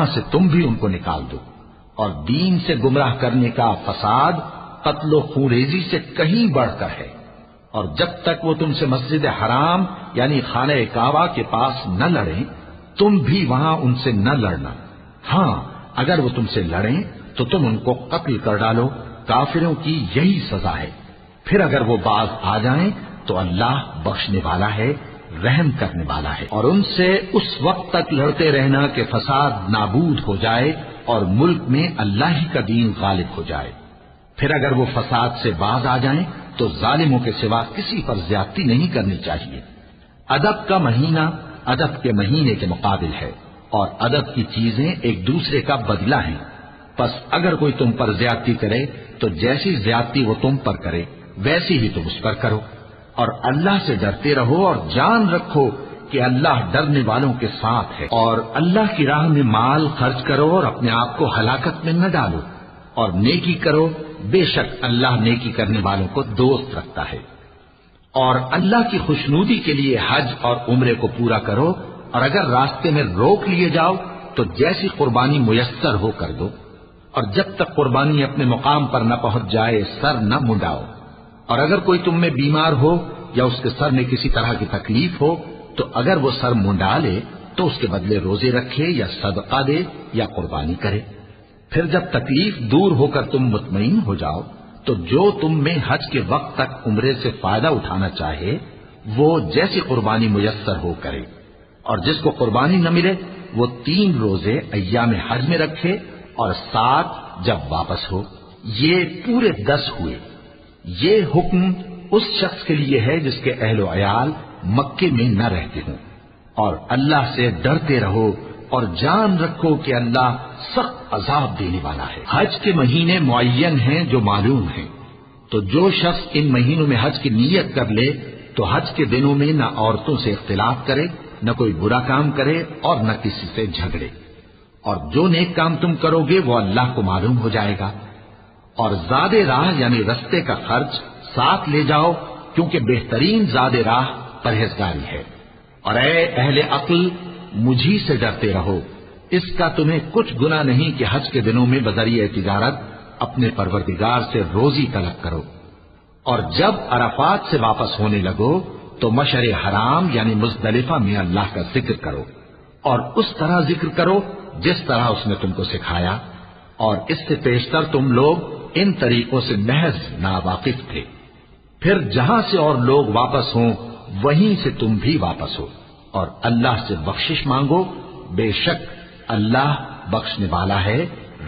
سے تم بھی ان کو نکال دو، اور دین سے گمراہ کرنے کا فساد قتل و خونریزی سے کہیں بڑھ کر ہے۔ اور جب تک وہ تم سے مسجد حرام یعنی خانہ کعبہ کے پاس نہ لڑیں، تم بھی وہاں ان سے نہ لڑنا۔ ہاں، اگر وہ تم سے لڑیں تو تم ان کو قتل کر ڈالو، کافروں کی یہی سزا ہے۔ پھر اگر وہ باز آ جائیں تو اللہ بخشنے والا ہے، رحم کرنے والا ہے۔ اور ان سے اس وقت تک لڑتے رہنا کہ فساد نابود ہو جائے اور ملک میں اللہ ہی کا دین غالب ہو جائے۔ پھر اگر وہ فساد سے باز آ جائیں تو ظالموں کے سوا کسی پر زیادتی نہیں کرنی چاہیے۔ ادب کا مہینہ ادب کے مہینے کے مقابل ہے، اور ادب کی چیزیں ایک دوسرے کا بدلہ ہیں۔ پس اگر کوئی تم پر زیادتی کرے تو جیسی زیادتی وہ تم پر کرے ویسی ہی تم اس پر کرو، اور اللہ سے ڈرتے رہو اور جان رکھو کہ اللہ ڈرنے والوں کے ساتھ ہے۔ اور اللہ کی راہ میں مال خرچ کرو اور اپنے آپ کو ہلاکت میں نہ ڈالو، اور نیکی کرو، بے شک اللہ نیکی کرنے والوں کو دوست رکھتا ہے۔ اور اللہ کی خوشنودی کے لیے حج اور عمرے کو پورا کرو، اور اگر راستے میں روک لیے جاؤ تو جیسی قربانی میسر ہو کر دو، اور جب تک قربانی اپنے مقام پر نہ پہنچ جائے سر نہ منڈاؤ۔ اور اگر کوئی تم میں بیمار ہو یا اس کے سر میں کسی طرح کی تکلیف ہو تو اگر وہ سر منڈا لے تو اس کے بدلے روزے رکھے یا صدقہ دے یا قربانی کرے۔ پھر جب تکلیف دور ہو کر تم مطمئن ہو جاؤ تو جو تم میں حج کے وقت تک عمرے سے فائدہ اٹھانا چاہے وہ جیسی قربانی میسر ہو کرے، اور جس کو قربانی نہ ملے وہ 3 روزے ایام حج میں رکھے اور 7 جب واپس ہو، یہ پورے 10 ہوئے۔ یہ حکم اس شخص کے لیے ہے جس کے اہل و عیال مکے میں نہ رہتے ہوں۔ اور اللہ سے ڈرتے رہو اور جان رکھو کہ اللہ سخت عذاب دینے والا ہے۔ حج کے مہینے معین ہیں جو معلوم ہیں، تو جو شخص ان مہینوں میں حج کی نیت کر لے تو حج کے دنوں میں نہ عورتوں سے اختلاط کرے، نہ کوئی برا کام کرے اور نہ کسی سے جھگڑے۔ اور جو نیک کام تم کرو گے وہ اللہ کو معلوم ہو جائے گا۔ اور زاد راہ یعنی رستے کا خرچ ساتھ لے جاؤ، کیونکہ بہترین زاد راہ پرہیزگاری ہے۔ اور اے اہل عقل، مجھی سے ڈرتے رہو، اس کا تمہیں کچھ گناہ نہیں کہ حج کے دنوں میں بذریعہ تجارت اپنے پروردگار سے روزی طلب کرو۔ اور جب عرفات سے واپس ہونے لگو تو مشعر حرام یعنی مزدلفہ میں اللہ کا ذکر کرو، اور اس طرح ذکر کرو جس طرح اس نے تم کو سکھایا، اور اس سے پیشتر تم لوگ ان طریقوں سے محض ناواقف تھے۔ پھر جہاں سے اور لوگ واپس ہوں وہیں سے تم بھی واپس ہو، اور اللہ سے بخشش مانگو، بے شک اللہ بخشنے والا ہے،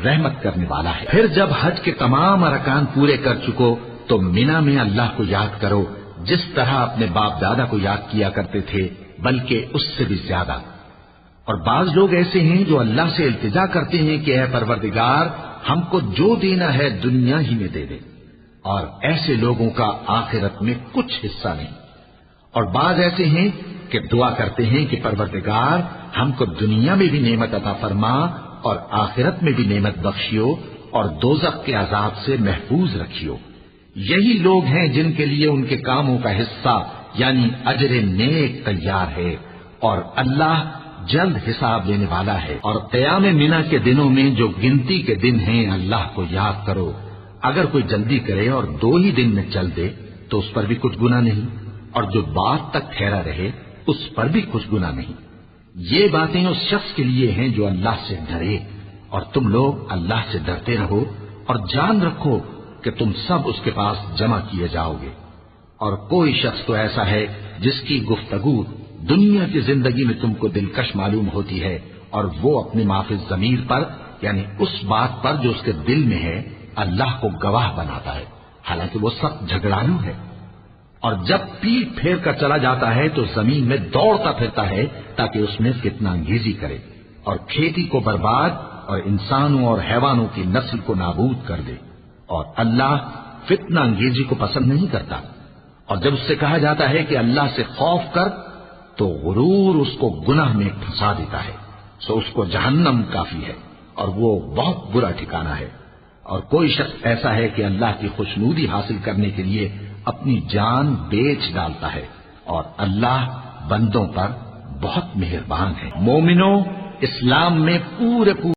رحمت کرنے والا ہے۔ پھر جب حج کے تمام ارکان پورے کر چکو تو مینا میں اللہ کو یاد کرو جس طرح اپنے باپ دادا کو یاد کیا کرتے تھے، بلکہ اس سے بھی زیادہ۔ اور بعض لوگ ایسے ہیں جو اللہ سے التجا کرتے ہیں کہ اے پروردگار ہم کو جو دینا ہے دنیا ہی میں دے دے، اور ایسے لوگوں کا آخرت میں کچھ حصہ نہیں۔ اور بعض ایسے ہیں کہ دعا کرتے ہیں کہ پروردگار ہم کو دنیا میں بھی نعمت عطا فرما اور آخرت میں بھی نعمت بخشیو اور دوزخ کے عذاب سے محفوظ رکھیو۔ یہی لوگ ہیں جن کے لیے ان کے کاموں کا حصہ یعنی اجر نیک تیار ہے، اور اللہ جلد حساب لینے والا ہے۔ اور قیام منا کے دنوں میں جو گنتی کے دن ہیں اللہ کو یاد کرو، اگر کوئی جلدی کرے اور 2 ہی دن میں چل دے تو اس پر بھی کچھ گناہ نہیں، اور جو بات تک ٹھہرا رہے اس پر بھی کچھ گناہ نہیں۔ یہ باتیں اس شخص کے لیے ہیں جو اللہ سے ڈرے، اور تم لوگ اللہ سے ڈرتے رہو اور جان رکھو کہ تم سب اس کے پاس جمع کیے جاؤ گے۔ اور کوئی شخص تو ایسا ہے جس کی گفتگو دنیا کی زندگی میں تم کو دلکش معلوم ہوتی ہے، اور وہ اپنے معافی ضمیر پر یعنی اس بات پر جو اس کے دل میں ہے اللہ کو گواہ بناتا ہے، حالانکہ وہ سخت جھگڑالو ہے۔ اور جب پیٹ پھیر کر چلا جاتا ہے تو زمین میں دوڑتا پھرتا ہے تاکہ اس میں فتنہ انگیزی کرے اور کھیتی کو برباد اور انسانوں اور حیوانوں کی نسل کو نابود کر دے، اور اللہ فتنہ انگیزی کو پسند نہیں کرتا۔ اور جب اس سے کہا جاتا ہے کہ اللہ سے خوف کر تو غرور اس کو گناہ میں پھنسا دیتا ہے، سو اس کو جہنم کافی ہے اور وہ بہت برا ٹھکانہ ہے۔ اور کوئی شخص ایسا ہے کہ اللہ کی خوشنودی حاصل کرنے کے لیے اپنی جان بیچ ڈالتا ہے، اور اللہ بندوں پر بہت مہربان ہے۔ مومنوں، اسلام میں پورے